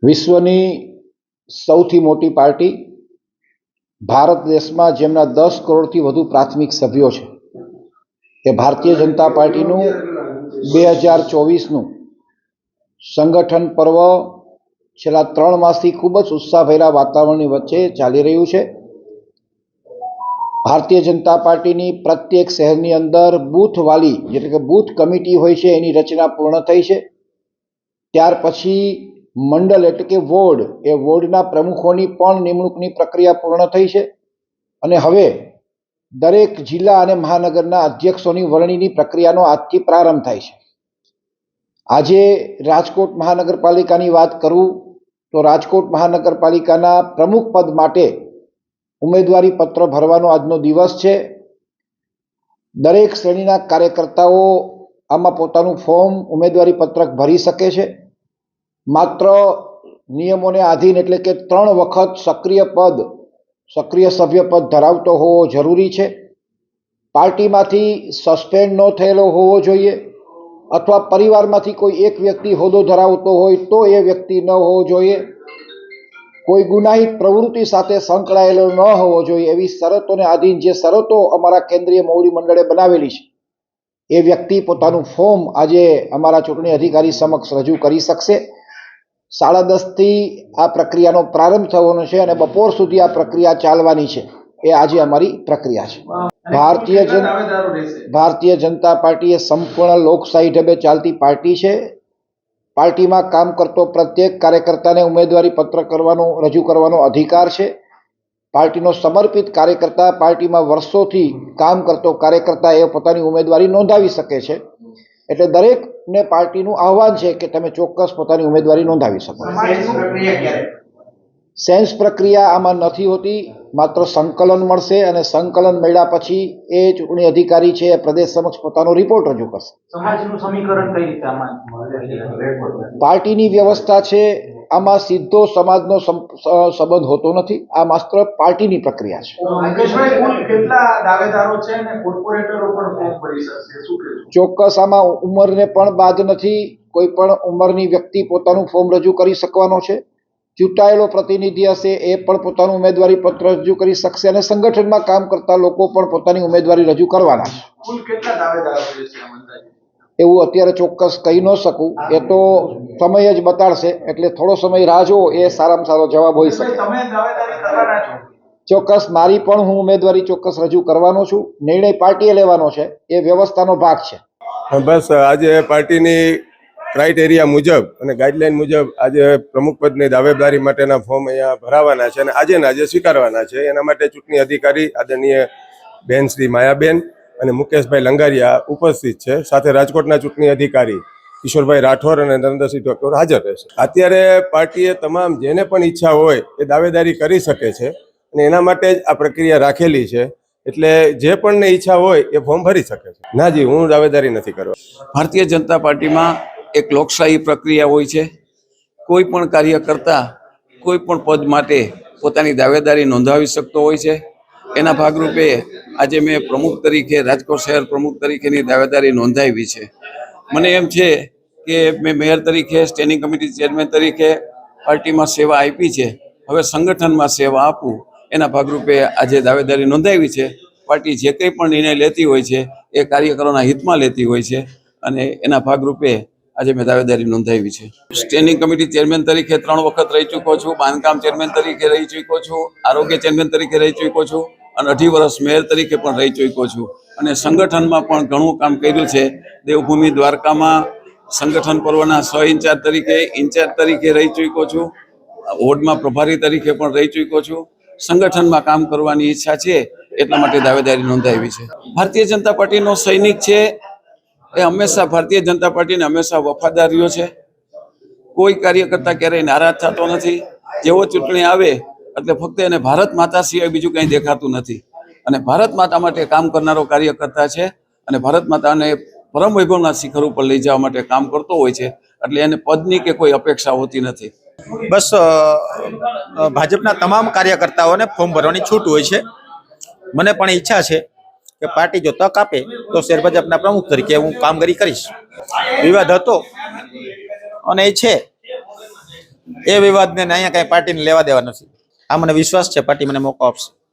વિશ્વની સૌથી મોટી પાર્ટી ભારત દેશમાં જેમના 10 કરોડથી વધુ પ્રાથમિક સભ્યો છે એ ભારતીય જનતા પાર્ટીનું 2024નું સંગઠન પર્વ છેલ્લા 3 માસથી ખૂબ જ ઉત્સાહભર્યા વાતાવરણની વચ્ચે ચાલી રહ્યું છે। ભારતીય જનતા પાર્ટીની પ્રત્યેક શહેરની અંદર બૂથ વાલી એટલે કે બૂથ કમિટી હોય છે એની રચના પૂર્ણ થઈ છે। ત્યાર પછી મંડળ એટલે કે વોર્ડ, એ વોર્ડના પ્રમુખોની પણ નિમણૂકની પ્રક્રિયા પૂર્ણ થઈ છે અને હવે દરેક જિલ્લા અને મહાનગરના અધ્યક્ષોની વરણીની પ્રક્રિયાનો આજથી પ્રારંભ થાય છે। આજે રાજકોટ મહાનગરપાલિકાની વાત કરું તો રાજકોટ મહાનગરપાલિકાના પ્રમુખ પદ માટે ઉમેદવારી પત્ર ભરવાનો આજનો દિવસ છે। દરેક શ્રેણીના કાર્યકર્તાઓ આમાં પોતાનું ફોર્મ ઉમેદવારી પત્રક ભરી શકે છે। માત્ર નિયમોને આધીન એટલે કે 3 વખત સક્રિય સભ્યપદ ધરાવતો હોવો જરૂરી છે। પાર્ટીમાંથી સસ્પેન્ડ ન થયેલો હોવો જોઈએ અથવા પરિવારમાંથી કોઈ એક વ્યક્તિ હોદ્દો ધરાવતો હોય તો એ વ્યક્તિ ન હોવો જોઈએ। કોઈ ગુનાહિત પ્રવૃત્તિ સાથે સંકળાયેલો ન હોવો જોઈએ। એવી શરતોને આધીન જે શરતો અમારા કેન્દ્રીય મોવડી મંડળે બનાવેલી છે એ વ્યક્તિ પોતાનું ફોર્મ આજે અમારા ચૂંટણી અધિકારી સમક્ષ રજૂ કરી શકશે। 10:30થી આ પ્રક્રિયાનો પ્રારંભ થવાનો છે અને બપોર સુધી આ પ્રક્રિયા ચાલવાની છે। એ આજે અમારી પ્રક્રિયા છે। ભારતીય જનતા પાર્ટી એ સંપૂર્ણ લોકશાહી ઢબે ચાલતી પાર્ટી છે। પાર્ટીમાં કામ કરતો પ્રત્યેક કાર્યકર્તાને ઉમેદવારી પત્ર રજૂ કરવાનો અધિકાર છે। પાર્ટીનો સમર્પિત કાર્યકર્તા, પાર્ટીમાં વર્ષોથી કામ કરતો કાર્યકર્તા એ પોતાની ઉમેદવારી નોંધાવી શકે છે। એટલે દરેકને પાર્ટીનું આહવાન છે કે તમે ચોક્કસ પોતાની ઉમેદવારી નોંધાવી શકો। સેન્સ પ્રક્રિયા આમાં નથી હોતી, માત્ર સંકલન મળશે અને સંકલન મળ્યા પછી એ ચૂંટણી અધિકારી છે એ પ્રદેશ સમક્ષ પોતાનો રિપોર્ટ રજૂ કરશે। સમાજનું સમીકરણ કઈ રીતે આમાં પાર્ટીની વ્યવસ્થા છે, આમાં સીધો સમાજનો સંબંધ હોતો નથી। આ માત્ર પાર્ટીની પ્રક્રિયા છે। કેટલા દાવેદારો છે અને કોર્પોરેટરો પણ ફોર્મ ભરી શકશે, શું કહેશો? ચોક્કસ આમાં ઉંમરને પણ બાદ નથી। કોઈ પણ ઉંમરની વ્યક્તિ પોતાનું ફોર્મ રજૂ કરી શકવાનો છે। ચૂંટાયેલો પ્રતિનિધિ હશે એ પણ પોતાનું ઉમેદવારી પત્ર રજૂ કરી શકશે અને સંગઠનમાં કામ કરતા લોકો પણ પોતાની ઉમેદવારી રજૂ કરવાના છે। કુલ કેટલા દાવેદારો છે? એવું અત્યારે ચોક્કસ કહી ન શકું, એ તો સમય જ બતાડશે। એટલે થોડો સમય રાહ જોવો એ સારામાં સારો જવાબ હોઈ શકે। ચોક્કસ મારી પણ હું ઉમેદવારી ચોક્કસ રજૂ કરવાનો છું। નિર્ણય પાર્ટીએ લેવાનો છે, એ વ્યવસ્થાનો ભાગ છે। બસ આજે પાર્ટીની ક્રાઇટેરિયા મુજબ અને ગાઈડલાઈન મુજબ આજે પ્રમુખ પદની દાવેદારી માટેના ફોર્મ અહીંયા ભરાવાના છે અને આજે સ્વીકારવાના છે। એના માટે ચૂંટણી અધિકારી આદરણીય બેન શ્રી માયાબેન અને મુકેશભાઈ લંગારિયા ઉપસ્થિત છે। સાથે રાજકોટના ચૂંટણી અધિકારી કિશોરભાઈ રાઠોર અને નરેન્દ્રસિંહ ઠાકોર હાજર રહેશે। અત્યારે પાર્ટીએ તમામ જેને પણ ઈચ્છા હોય એ દાવેદારી કરી શકે છે અને એના માટે જ આ પ્રક્રિયા રાખેલી છે। એટલે જે પણ ઈચ્છા હોય એ ફોર્મ ભરી શકે છે। ના જી, હું દાવેદારી નથી કરવા। ભારતીય જનતા પાર્ટીમાં એક લોકશાહી પ્રક્રિયા હોય છે। કોઈ પણ કાર્યકર્તા કોઈ પણ પદ માટે પોતાની દાવેદારી નોંધાવી શકતો હોય છે। એના ભાગરૂપે આજે મેં પ્રમુખ તરીકે, રાજકોટ શહેર પ્રમુખ તરીકેની દાવેદારી નોંધાવી છે। મને એમ છે કે મેં મેયર તરીકે, સ્ટેન્ડિંગ કમિટી ચેરમેન તરીકે પાર્ટીમાં સેવા આપી છે। હવે સંગઠનમાં સેવા આપું એના ભાગરૂપે આજે દાવેદારી નોંધાવી છે। પાર્ટી જે કંઈ પણ નિર્ણય લેતી હોય છે એ કાર્યકરોના હિતમાં લેતી હોય છે અને એના ભાગરૂપે આજે મેં દાવેદારી નોંધાવી છે। સ્ટેન્ડિંગ કમિટી ચેરમેન તરીકે 3 વખત રહી ચૂક્યો છું, બાંધકામ ચેરમેન તરીકે રહી ચૂક્યો છું, આરોગ્ય ચેરમેન તરીકે રહી ચૂક્યો છું અને 18 વર્ષ મેયર તરીકે પણ રહી ચૂક્યો છું અને સંગઠનમાં પણ ઘણું કામ કર્યું છે। દેવભૂમિ દ્વારકામાં સંગઠન પર્વના ઇન્ચાર્જ તરીકે રહી ચૂક્યો છું, વોર્ડમાં પ્રભારી તરીકે પણ રહી ચૂક્યો છું। સંગઠનમાં કામ કરવાની ઈચ્છા છે એટલા માટે દાવેદારી નોંધાવી છે। ભારતીય જનતા પાર્ટીનો સૈનિક છે એ હંમેશા ભારતીય જનતા પાર્ટીને હંમેશા વફાદાર રહ્યો છે। કોઈ કાર્યકર્તા ક્યારેય નારાજ થતો નથી। જેવો ચૂંટણી આવે એટલે ફક્ત એને ભારત માતા સિવાય બીજું કંઈ દેખાતું નથી અને ભારત માતા માટે કામ કરનારો કાર્યકર્તા છે અને ભારત માતાને પરમ વૈભવના શિખર ઉપર લઈ જવા માટે કામ કરતો હોય છે। એટલે એને પદની કે કોઈ અપેક્ષા હોતી નથી। બસ ભાજપના તમામ કાર્યકર્તાઓને ફોર્મ ભરવાની છૂટ હોય છે। મને પણ ઈચ્છા છે કે પાર્ટી જો તક આપે તો શહેર ભાજપના પ્રમુખ તરીકે હું કામગીરી કરીશ। વિવાદ હતો અને એ છે એ વિવાદને અહીંયા કાંઈ પાર્ટીને લેવા દેવા નથી. આ મને વિશ્વાસ છે પાર્ટી મને મોકો આપશે.